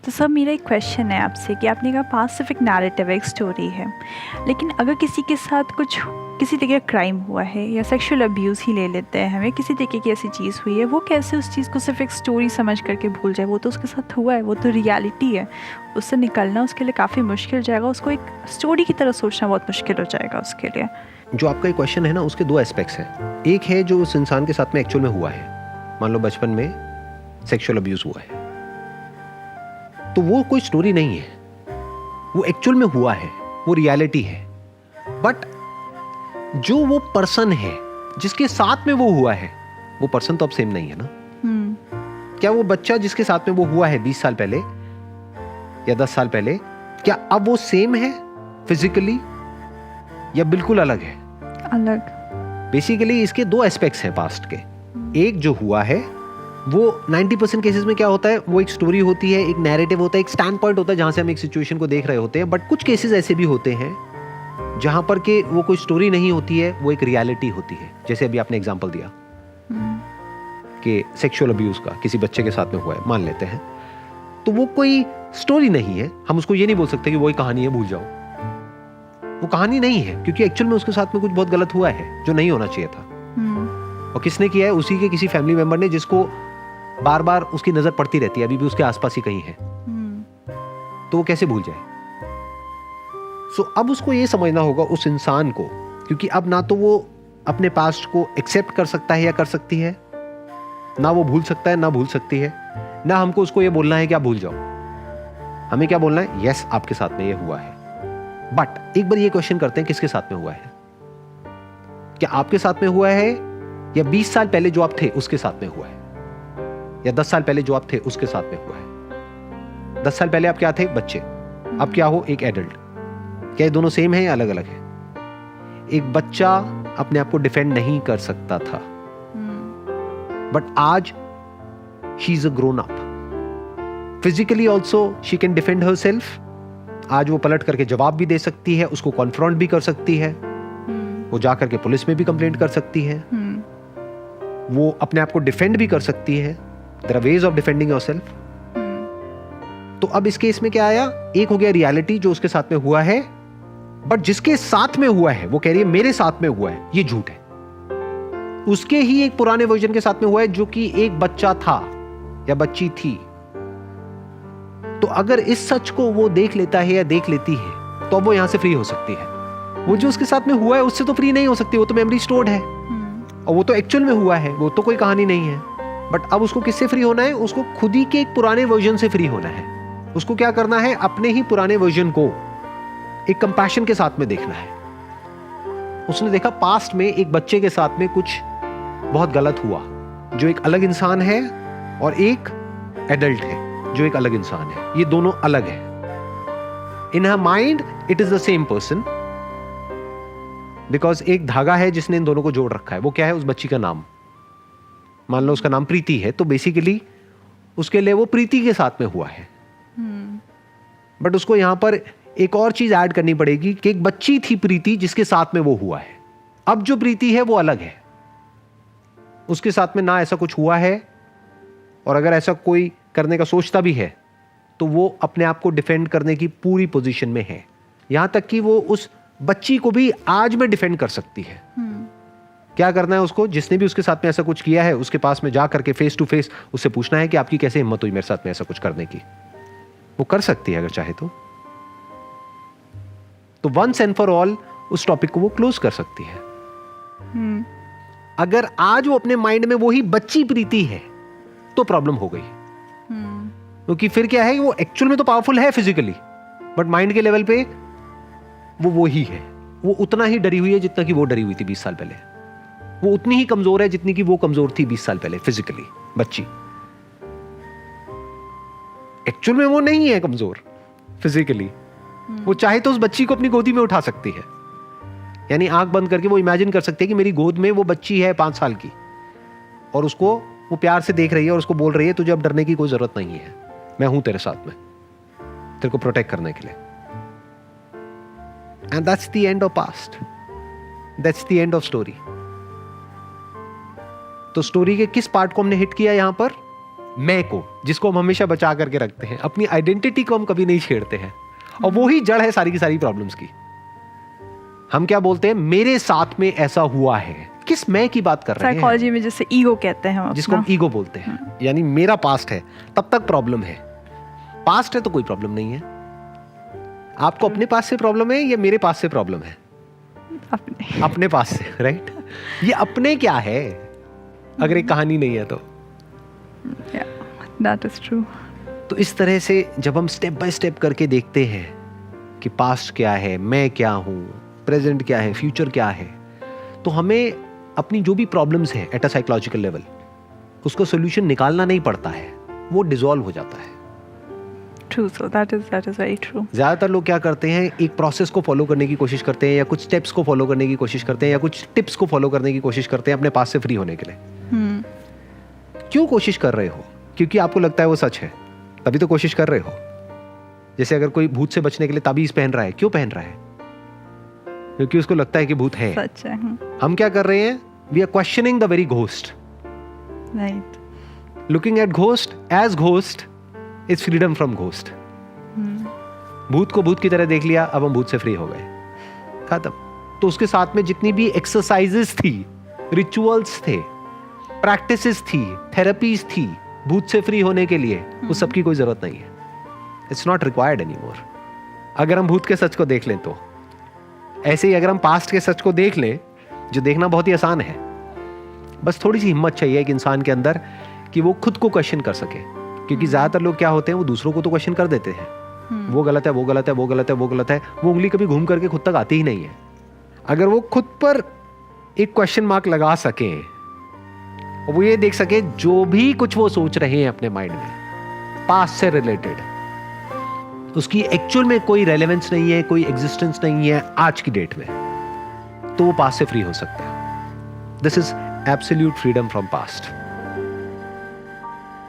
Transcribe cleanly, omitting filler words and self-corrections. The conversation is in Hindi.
तो सर मेरा एक क्वेश्चन है आपसे कि आपने कहा पास्ट सिर्फ एक नैरेटिव है, एक स्टोरी है, लेकिन अगर किसी के साथ कुछ किसी तरीके का क्राइम हुआ है या सेक्सुअल अब्यूज़ ही ले लेते हैं हमें, किसी तरीके की ऐसी चीज़ हुई है, वो कैसे उस चीज़ को सिर्फ एक स्टोरी समझ करके भूल जाए? वो तो उसके साथ हुआ है, वो तो रियलिटी है, उससे निकलना उसके लिए काफ़ी मुश्किल हो जाएगा, उसको एक स्टोरी की तरह सोचना बहुत मुश्किल हो जाएगा उसके लिए। जो आपका ये क्वेश्चन है ना, उसके दो एस्पेक्ट्स हैं। एक है जो उस इंसान के साथ में एक्चुअल में हुआ है, मान लो बचपन में सेक्सुअल अब्यूज हुआ है, तो वो कोई स्टोरी नहीं है, वो एक्चुअल में हुआ है, वो रियलिटी है। बट जो वो पर्सन है जिसके साथ में वो हुआ है, वो पर्सन तो अब सेम नहीं है ना। क्या वो बच्चा जिसके साथ में वो हुआ है 20 साल पहले या 10 साल पहले, क्या अब वो सेम है फिजिकली या बिल्कुल अलग है? अलग। बेसिकली इसके दो एस्पेक्ट्स हैं पास्ट के। एक जो हुआ है वो 90% केसेस में क्या होता है, वो एक स्टोरी होती है, एक नैरेटिव होता है, एक स्टैंड पॉइंट होता है जहां से हम एक सिचुएशन को देख रहे होते हैं। बट कुछ केसेस ऐसे भी होते हैं जहां पर के वो कोई स्टोरी नहीं होती है, वो एक रियलिटी होती है। जैसे अभी आपने एग्जांपल दिया कि सेक्सुअल अब्यूज का किसी बच्चे के साथ में हुआ है, मान लेते हैं, तो वो कोई स्टोरी नहीं है। हम उसको ये नहीं बोल सकते कि वही कहानी है, भूल जाओ। वो कहानी नहीं है, क्योंकि एक्चुअल में उसके साथ में कुछ बहुत गलत हुआ है जो नहीं होना चाहिए था। और किसने किया है? उसी के किसी फैमिली मेंबर ने, जिसको बार बार उसकी नजर पड़ती रहती है, अभी भी उसके आसपास ही कहीं है। तो वो कैसे भूल जाए? सो अब उसको ये समझना होगा उस इंसान को, क्योंकि अब ना तो वो अपने पास्ट को एक्सेप्ट कर सकता है या कर सकती है, ना वो भूल सकता है ना भूल सकती है, ना हमको उसको ये बोलना है कि आप भूल जाओ। हमें क्या बोलना है? यस, आपके साथ में ये हुआ है। बट एक बार ये क्वेश्चन करते हैं, किसके साथ में हुआ है? क्या आपके साथ में हुआ है, या 20 साल पहले जो आप थे उसके साथ में हुआ है, या 10 साल पहले जो आप थे उसके साथ में हुआ है? 10 साल पहले आप क्या थे? बच्चे। अब क्या हो? एक एडल्ट। क्या ये दोनों सेम है या अलग अलग है? एक बच्चा अपने आप को डिफेंड नहीं कर सकता था, बट आज she is a grown up. Physically also she can defend her self. आज वो पलट करके जवाब भी दे सकती है, उसको कॉन्फ्रंट भी कर सकती है, वो जाकर के पुलिस में भी कंप्लेंट कर सकती है, वो अपने आप को डिफेंड भी कर सकती है। There are ways of defending yourself. तो अब इस केस में क्या आया? एक हो गया रियलिटी जो उसके साथ में हुआ है, बट जिसके साथ में हुआ है वो कह रही है मेरे साथ में हुआ है, ये झूठ है। उसके ही एक पुराने वर्जन के साथ में हुआ है, जो कि एक बच्चा था या बच्ची थी। तो अगर इस सच को वो देख लेता है या देख लेती है, तो अब वो यहां से फ्री हो सकती है। वो जो उसके साथ में हुआ है उससे तो फ्री नहीं हो सकती, वो तो मेमोरी स्टोर्ड है, और वो तो एक्चुअल में हुआ है, वो तो कोई कहानी नहीं है। बट अब उसको किससे फ्री होना है? उसको खुद ही के एक पुराने वर्जन से फ्री होना है। उसको क्या करना है? अपने ही पुराने वर्जन को एक कंपैशन के साथ में देखना है। उसने देखा पास्ट में एक बच्चे के साथ में कुछ बहुत गलत हुआ, जो एक अलग इंसान है, और एक एडल्ट है जो एक अलग इंसान है। ये दोनों अलग है। In her mind it is the same person, because एक धागा है जिसने इन दोनों को जोड़ रखा है। वो क्या है? उस बच्ची का नाम। मान लो उसका नाम प्रीति है, तो बेसिकली उसके लिए वो प्रीति के साथ में हुआ है। बट उसको यहां पर एक और चीज ऐड करनी पड़ेगी कि एक बच्ची थी प्रीति जिसके साथ में वो हुआ है। अब जो प्रीति है वो अलग है, उसके साथ में ना ऐसा कुछ हुआ है, और अगर ऐसा कोई करने का सोचता भी है तो वो अपने आप को डिफेंड करने की पूरी पोजीशन में है। यहां तक कि वो उस बच्ची को भी आज में डिफेंड कर सकती है। क्या करना है उसको? जिसने भी उसके साथ में ऐसा कुछ किया है, उसके पास में जा करके फेस टू फेस उससे पूछना है कि आपकी कैसे हिम्मत हुई मेरे साथ में ऐसा कुछ करने की। वो कर सकती है अगर चाहे तो वंस एंड फॉर ऑल उस टॉपिक को वो क्लोज कर सकती है। अगर आज वो अपने माइंड में वही बच्ची प्रीति है तो प्रॉब्लम हो गई, क्योंकि फिर क्या है, वो एक्चुअल में तो पावरफुल है फिजिकली, बट माइंड के लेवल पे वो ही है। वो उतना ही डरी हुई है जितना कि वो डरी हुई थी 20 साल पहले। वो उतनी ही कमजोर है जितनी कि वो कमजोर थी 20 साल पहले फिजिकली। बच्ची एक्चुअल में वो नहीं है कमजोर फिजिकली। वो चाहे तो उस बच्ची को अपनी गोदी में उठा सकती है, यानी आंख बंद करके वो इमेजिन कर सकती है कि मेरी गोद में वो बच्ची है 5 साल की, और उसको वो प्यार से देख रही है और उसको बोल रही है तुझे अब डरने की कोई जरूरत नहीं है, मैं हूं तेरे साथ में, तेरे को प्रोटेक्ट करने के लिए। And that's the end of past, that's the end of story. तो स्टोरी के किस पार्ट को हमने हिट किया यहां पर? मैं को, जिसको हम हमेशा बचा करके रखते हैं, अपनी आइडेंटिटी को हम कभी नहीं छेड़ते हैं, और वो ही जड़ है सारी की सारी प्रॉब्लम्स की। हम क्या बोलते हैं, मेरे साथ में ऐसा हुआ है। किस मैं की बात कर रहे हैं? साइकोलॉजी में जैसे ईगो कहते हैं हम अपना। जिसको हम ईगो बोलते हैं, यानी मेरा पास्ट है तब तक प्रॉब्लम है। पास्ट है तो कोई प्रॉब्लम नहीं है। आपको अपने पास से प्रॉब्लम है या मेरे पास से प्रॉब्लम है? अपने पास से, राइट? ये अपने क्या है अगर एक कहानी नहीं है तो? That is true. तो इस तरह से जब हम स्टेप बाय स्टेप करके देखते हैं कि पास्ट क्या है, मैं क्या हूं, प्रेजेंट क्या है, फ्यूचर क्या है, तो हमें अपनी जो भी प्रॉब्लम्स हैं एट अ साइकोलॉजिकल लेवल, उसको सोल्यूशन निकालना नहीं पड़ता है, वो डिसॉल्व हो जाता है। True, so that is very true. ज्यादातर लोग क्या करते हैं, एक प्रोसेस को फॉलो करने की कोशिश करते हैं, या कुछ स्टेप्स को फॉलो करने की कोशिश करते हैं, या कुछ टिप्स को फॉलो करने की कोशिश करते हैं अपने पास से फ्री होने के लिए। क्यों कोशिश कर रहे हो? क्योंकि आपको लगता है वो सच है, तभी तो कोशिश कर रहे हो। जैसे अगर कोई भूत से बचने के लिए ताबीज पहन रहा है, क्यों पहन रहा है? क्योंकि उसको लगता है कि भूत है। सच है। हम क्या कर रहे हैं, we are questioning the very ghost. Right. Looking at ghost as ghost is freedom from ghost. भूत को भूत की तरह देख लिया, अब हम भूत से फ्री हो गए, खत्म। तो उसके साथ में जितनी भी एक्सरसाइजेस थी, रिचुअल्स थे, प्रैक्टिसेस थी, थेरेपीज थी भूत से फ्री होने के लिए, उस सब की कोई जरूरत नहीं है। It's not required any more. अगर हम भूत के सच को देख लें तो, ऐसे ही अगर हम पास्ट के सच को देख लें, जो देखना बहुत ही आसान है, बस थोड़ी सी हिम्मत चाहिए एक इंसान के अंदर कि वो खुद को क्वेश्चन कर सके। क्योंकि ज्यादातर लोग क्या होते हैं, वो दूसरों को तो क्वेश्चन कर देते हैं, वो गलत है, वो गलत है, वो गलत है, वो गलत है, वो उंगली कभी घूम करके खुद तक आती ही नहीं है। अगर वो खुद पर एक क्वेश्चन मार्क लगा सके, वो ये देख सके जो भी कुछ वो सोच रहे हैं अपने माइंड में पास्ट से रिलेटेड, उसकी एक्चुअल में कोई रेलेवेंस नहीं है, कोई एग्जिस्टेंस नहीं है आज की डेट में, तो वो पास्ट से फ्री हो सकता है। This is absolute freedom from past.